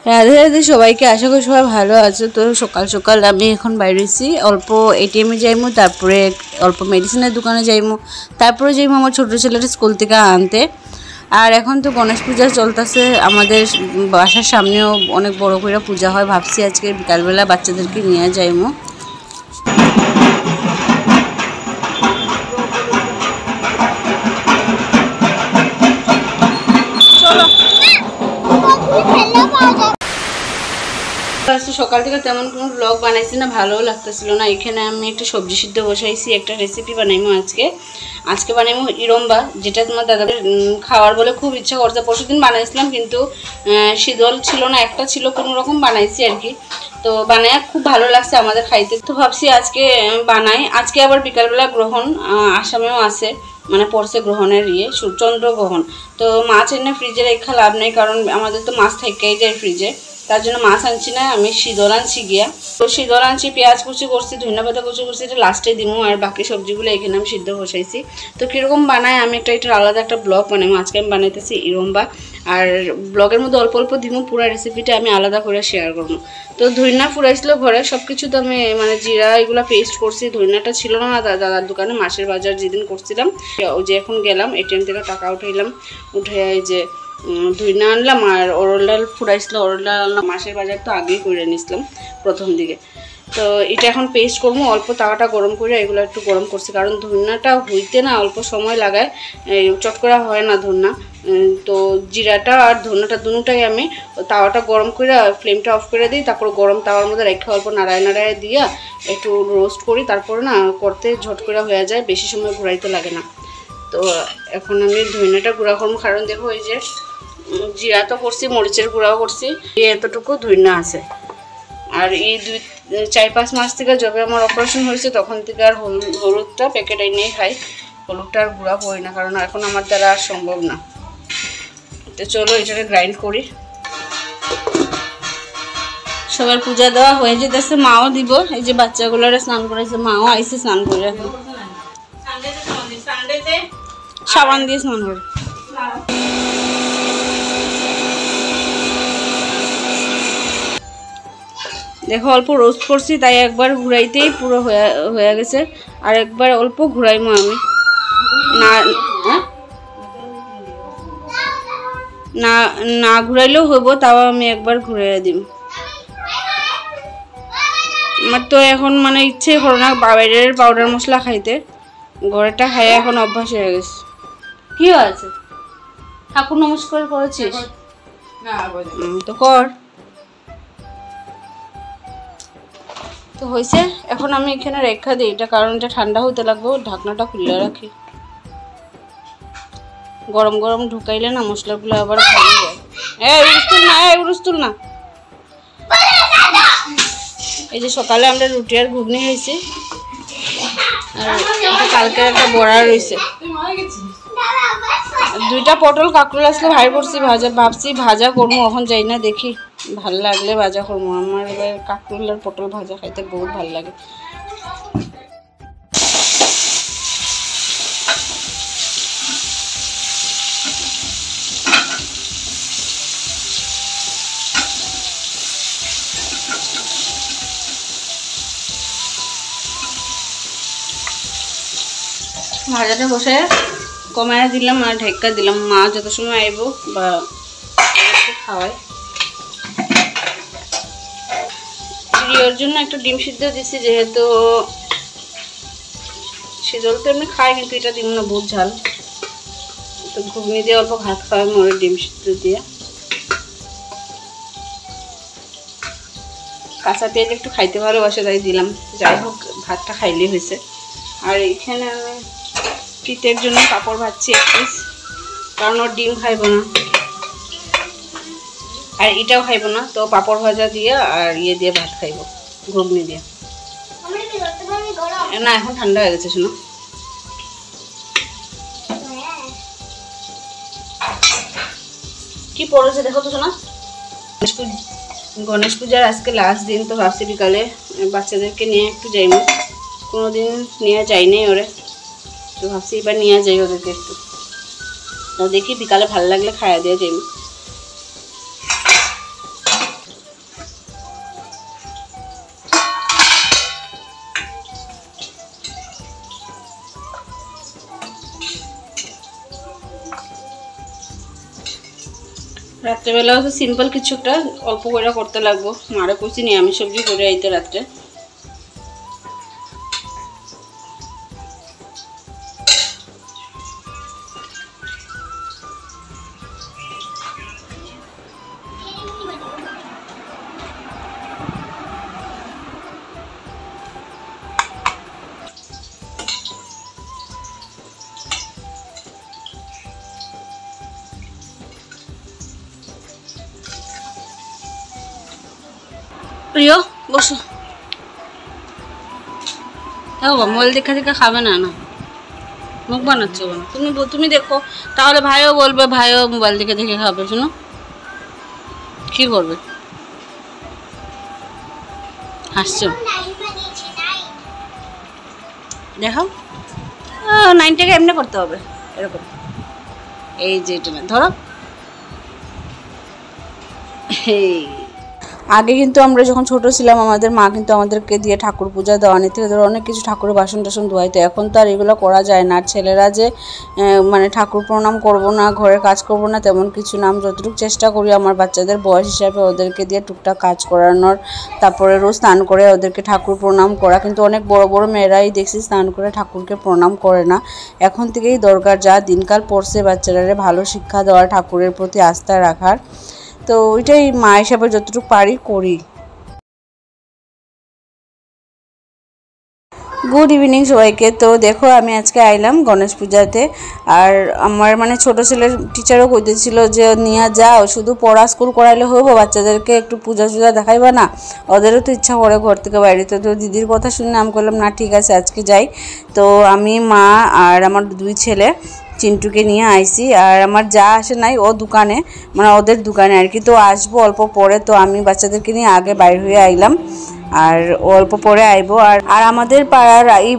রাধে রাধে সবাইকে, আশা করি সবাই ভালো আছে। তো সকাল সকাল আমি এখন বাইরেছি, অল্প এটিএমে যাইমু, তারপরে অল্প মেডিসিনের দোকানে যাইমু, তারপরে যাইমু আমার ছোটো ছেলেটা স্কুল থেকে আনতে। আর এখন তো গণেশ পূজা চলতেছে, আমাদের বাসার সামনেও অনেক বড় করে পূজা হয়। ভাবছি আজকে বিকালবেলা বাচ্চাদেরকে নিয়ে যাইমু। সকাল থেকে তেমন কোনো ব্লগ বানাইছি না, ভালোও লাগতেছিল না। এখানে আমি একটা সবজি সিদ্ধ বসাইছি, একটা রেসিপি বানাইমো আজকে বানাইমো ইরম্বা, যেটা তোমার দাদাদের খাওয়ার বলে খুব ইচ্ছা করছে। পরশুদিন বানাইছিলাম কিন্তু শীতল ছিল না, একটা ছিল, কোনো রকম বানাইছি আর কি। তো বানায় খুব ভালো লাগছে আমাদের খাইতে। তো ভাবছি আজকে বানাই। আজকে আবার বিকালবেলা গ্রহণ আসামেও আছে, মানে পড়ছে গ্রহণের চন্দ্র গ্রহণ। তো মাছ এনে ফ্রিজে রেখা লাভ নেই, কারণ আমাদের তো মাছ থেকেই যায় ফ্রিজে। তার জন্য মাছ আনছি না, আমি শীতল আনছি গিয়া। তো শীতল আনছি, পেঁয়াজ কুচি করছি, ধনিয়া পাতা কুচি করছি, এটা লাস্টে দিব। আর বাকি সবজিগুলো এখানে আমি সিদ্ধ বসাইছি। তো কীরকম বানায় আমি এটার আলাদা একটা ব্লগ বানাবো। আজকে আমি বানাইতেছি ইরম্বা, আর ব্লগের মধ্যে অল্প অল্প দিব, পুরো রেসিপিটা আমি আলাদা করে শেয়ার করবো। তো ধনিয়া ফুরাইছিল ঘরে, সব কিছু তো আমি মানে জিরা এগুলো পেস্ট করছি। ধনিয়াটা ছিল না দাদার দোকানে, মাছের বাজার যেদিন করছিলাম, ওই যে এখন গেলাম এটিএম থেকে টাকা উঠাইলাম, উঠে এই যে ধনিয়া আনলাম। আর অরল ডাল ফুরাইছিল, অরল ডাল আনলাম। মাছের বাজার তো আগেই করে নিয়েছিলাম প্রথম দিকে। তো এটা এখন পেস্ট করবো। অল্প তাওয়াটা গরম করে এগুলো একটু গরম করছি, কারণ ধনিয়াটা হইতে না অল্প সময় লাগায়, চট করে হয় না ধনিয়া। তো জিরাটা আর ধনিয়াটা দুটোটাই আমি তাওয়াটা গরম করে ফ্লেমটা অফ করে দিই, তারপর গরম তাওয়ার মধ্যে রেখে অল্প নাড়ায় নাড়ায় দিয়ে একটু রোস্ট করি। তারপরে না করতে ঝট করে হয়ে যায়, বেশি সময় ঘুরাইতে লাগে না। তো এখন আমি ধনিয়াটা গুঁড়া করবো, কারণ দেখো এই যে জিরা তো করছি, মরিচের গুঁড়াও করছি, এতটুকু ধনিয়া আছে। আর এই 4-5 মাস থেকে যবে আমার অপারেশন হয়েছে তখন থেকে আর হলুদটা প্যাকেট নিয়ে খাই, হলুদটা আর গুঁড়া করি না, কারণ এখন আমার দ্বারা আর সম্ভব না। তো চলো এটাকে গ্রাইন্ড করি। সবার পূজা দেওয়া হয়ে যেতেছে, মাও দিব। এই যে বাচ্চাগুলোরা স্নান করেছে, মাও আইসে স্নান করে, এখন সাবান দিয়ে স্নান করে। দেখো অল্প রোস্ট করছি, তাই একবার ঘুরাইতেই পুরো হয়ে গেছে। আর একবার অল্প ঘুরাইমো আমি, না ঘুরাইলেও হইব, তাও আমি একবার ঘুরাইয়া দিব। আমার তো এখন মানে ইচ্ছে করে না বাইরের পাউডার মশলা খাইতে, ঘরেটা খাই এখন অভ্যাস হয়ে গেছে। কি হয়েছে? ঠাকুর নমস্কার করেছিস? তো কর। তো হয়েছে, এখন আমি এখানে রেখা দিই এটা, কারণ এটা ঠান্ডা হতে লাগবে। ঢাকনাটা খুলে রাখি, গরম গরম ঢুকাইলে না মশলাগুলো আবার ভালো যায়। উরুস্তুল না। এই যে সকালে আমরা রুটি আর ঘুগনি খাইছি, আর কালকে একটা বড়া রয়েছে। 2টা পটল কাঁকরোল আসলে ভাই করছি ভাজা, ভাবছি ভাজা করবো, এখন যাই না, দেখি ভাল লাগলে ভাজা করবো। আমার এবার কাঁকরোল আর পটল ভাজা খাইতে বহুত ভাল লাগে। ভাজাটা বসে কমায় দিলাম আর ঢেক্কা দিলাম, মা যত সময় আইব বা খাওয়াই। প্রিয়র জন্য একটা ডিম সিদ্ধ দিচ্ছি, যেহেতু শীতল তো এমনি খাই, কিন্তু এটা দিব না, বহুত ঝাল। তো ঘুগনি দিয়ে অল্প ভাত খাওয়াই মরে ডিম সিদ্ধ দিয়ে। কাঁচা পেঁয়াজ একটু খাইতে ভালোবাসে, তাই দিলাম। যাই হোক, ভাতটা খাইলেই হয়েছে। আর এখানে আমি পিতের জন্য পাঁপড় ভাজছি 1 পিস, কারণ ওর ডিম খাইব না আর এটাও খাইব না। তো পাঁপড় ভাজা দিয়ে আর দিয়ে ভাত খাইব, ঘুগনি দিয়ে। না এখন ঠান্ডা হয়ে গেছে, শোনো। কি পড়েছে দেখো তো শোনা। গণেশ পূজার আজকে লাস্ট দিন, তো ভাবছি বিকালে বাচ্চাদেরকে নিয়ে একটু যাইব। কোনোদিন নিয়ে যাইনি ওরে, তো ভাবছি এবার নিয়ে যাই ওদেরকে একটু। তো দেখি বিকালে ভালো লাগলে খাইয়া দিয়ে যাই। রাত্রেবেলাও তো সিম্পল কিছু একটা অল্প করে করতে লাগবো। মারে কইছি নিরামিষ সবজি করে আইতে রাত্রে। প্রিয় বসো। মোবাইল দেখা দেখা খাবে না, না মুখ বানাচ্ছ কেন? তুমি দেখো, তাহলে ভাইও বলবে ভাইও মোবাইল দেখে দেখে খাবে। শোনো কি করবে, হাসছো দেখো। 9টাকে এমনি করতে হবে এরকম, এই যে এটা ধরো। আগে কিন্তু আমরা যখন ছোট ছিলাম আমাদের মা কিন্তু আমাদেরকে দিয়ে ঠাকুর পূজা দেওয়ানি থেকে ধরো অনেক কিছু ঠাকুরের বাসন টাসন ধোয়াইতো। এখন তো আর এগুলো করা যায় না। আর ছেলেরা যে মানে ঠাকুর প্রণাম করব না, ঘরের কাজ করব না তেমন কিছু না। আমি যতটুকু চেষ্টা করি আমার বাচ্চাদের বয়স হিসাবে ওদেরকে দিয়ে টুকটাক কাজ করানোর, তারপরে রোজ স্নান করে ওদেরকে ঠাকুর প্রণাম করা। কিন্তু অনেক বড় বড় মেয়েরাই দেখছি স্নান করে ঠাকুরকে প্রণাম করে না। এখন থেকেই দরকার, যা দিনকাল পড়ছে বাচ্চারা ভালো শিক্ষা দেওয়ার, ঠাকুরের প্রতি আস্থা রাখার। তো ওইটাই মা হিসাবে যতটুকু পারি করি। গুড ইভিনিং সবাইকে। তো দেখো আমি আজকে আইলাম গণেশ পূজাতে। আর আমার মানে ছোটো ছেলের টিচারও কইতেছিল যে নিয়ে যাও, শুধু পড়া স্কুল করাইলে হইব, বাচ্চাদেরকে একটু পূজা টুজা দেখাইবা না? ওদেরও তো ইচ্ছা করে ঘর থেকে বাইরেতে। তো দিদির কথা শুনে আমি করলাম না ঠিক আছে আজকে যাই। তো আমি, মা আর আমার 2 ছেলে চিন্টুকে নিয়ে আইছি। আর আমার যা আসে নাই ও দোকানে, মানে ওদের দোকানে আর কি। তো আসবো অল্প পরে। তো আমি বাচ্চাদেরকে নিয়ে আগে বাইর হয়ে আইলাম আর অল্প পরে আইবো। আর আমাদের পাড়ার এই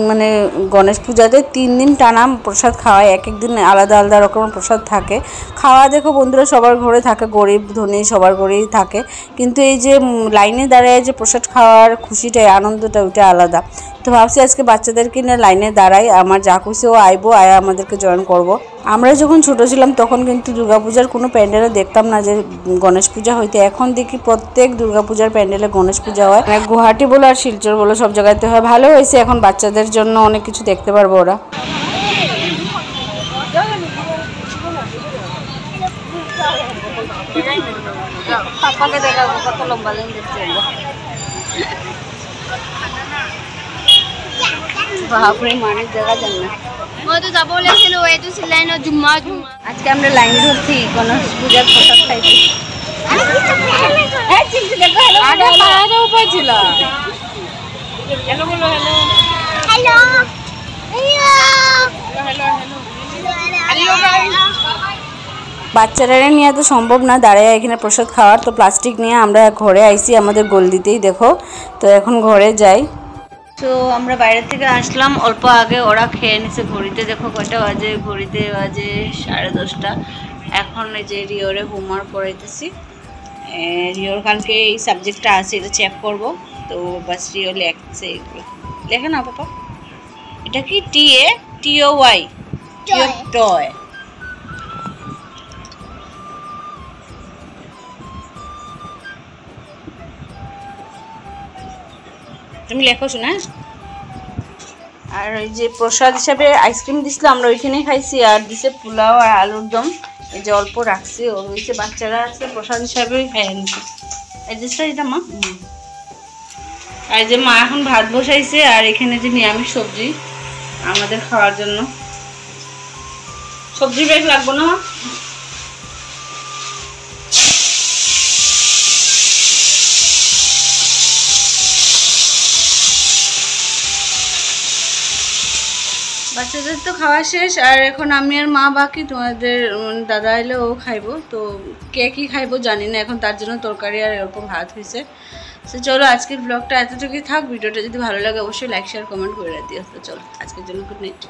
মানে গণেশ পূজাতে 3 দিন টানা প্রসাদ খাওয়ায়। এক এক দিন আলাদা আলাদা রকমের প্রসাদ থাকে। খাওয়া দেখো বন্ধুরা সবার ঘরে থাকে, গরিব ধনী সবার ঘরেই থাকে। কিন্তু এই যে লাইনে দাঁড়ায় যে প্রসাদ খাওয়ার খুশিটা, আনন্দটা ওইটা আলাদা। তো ভাবছি আজকে বাচ্চাদেরকে নিয়ে লাইনে দাঁড়াই। আমার যা খুশি ও আইবো, আয়া আমাদেরকে জয়েন করব। আমরা যখন ছোট ছিলাম তখন কিন্তু দুর্গাপূজার কোনো প্যান্ডেলে দেখতাম না যে গণেশ পূজা হইতে। এখন দেখি প্রত্যেক দুর্গাপূজার প্যান্ডেলে গণেশ পূজা হয়। গুয়াহাটি বলো আর শিলচর বলো সব জায়গাতে হয়। ভালো হয়েছে, এখন বাচ্চাদের জন্য অনেক কিছু দেখতে পারবো ওরা। পাপাকে দেখাবো কত লম্বা লাইন দেখছে। বাপরে মানুষ দেখা যান না। আজকে আমরা লাইন ধরছি গণেশ পূজার প্রসাদ খাইছি। বাচ্চারা নিয়ে তো সম্ভব না দাঁড়ায় এখানে প্রসাদ খাওয়ার। তো প্লাস্টিক নিয়ে আমরা ঘরে আইছি আমাদের গলদিতেই দেখো। তো এখন ঘরে যাই। তো আমরা বাইরে থেকে আসলাম অল্প আগে, ওরা খেয়ে নিছে। ঘড়িতে দেখো কয়টা বাজে, ঘড়িতে বাজে 10:30। এখন এই যে রিওরে হোমওয়ার্ক করাইতেছি। রিওর কালকে এই সাবজেক্টটা আছে, এটা চেক করব। তো বাস রিও লেখছে, এগুলো লেখে না পাপা। এটা কি TOY টয়। তুমি লেখো শোনা। আর ওই যে প্রসাদ হিসাবে আইসক্রিম দিছিল, আমরা ওইখানেই খাইছি। আর দিছে পোলাও আর আলুর দম, এই যে অল্প রাখছি। ও হয়েছে বাচ্চারা আছে প্রসাদ হিসাবে খাইয়ে নিচ্ছে। অ্যাডজাস্টটা এটা মা। আর যে মা এখন ভাত বসাইছে। আর এখানে যে নিরামিষ সবজি আমাদের খাওয়ার জন্য। সবজি ব্যাগ লাগবো না? বাচ্চাদের তো খাওয়া শেষ। আর এখন আমি আর মা বাকি, তোমাদের দাদা এলে ও খাইবো। তো কে কী খাইবো জানি না এখন, তার জন্য তরকারি আর এরকম ভাত হয়েছে। তো চলো আজকের ব্লগটা এতটুকুই থাক। ভিডিওটা যদি ভালো লাগে অবশ্যই লাইক শেয়ার কমেন্ট করে দিও। তো চলো আজকের জন্য গুড নাইট।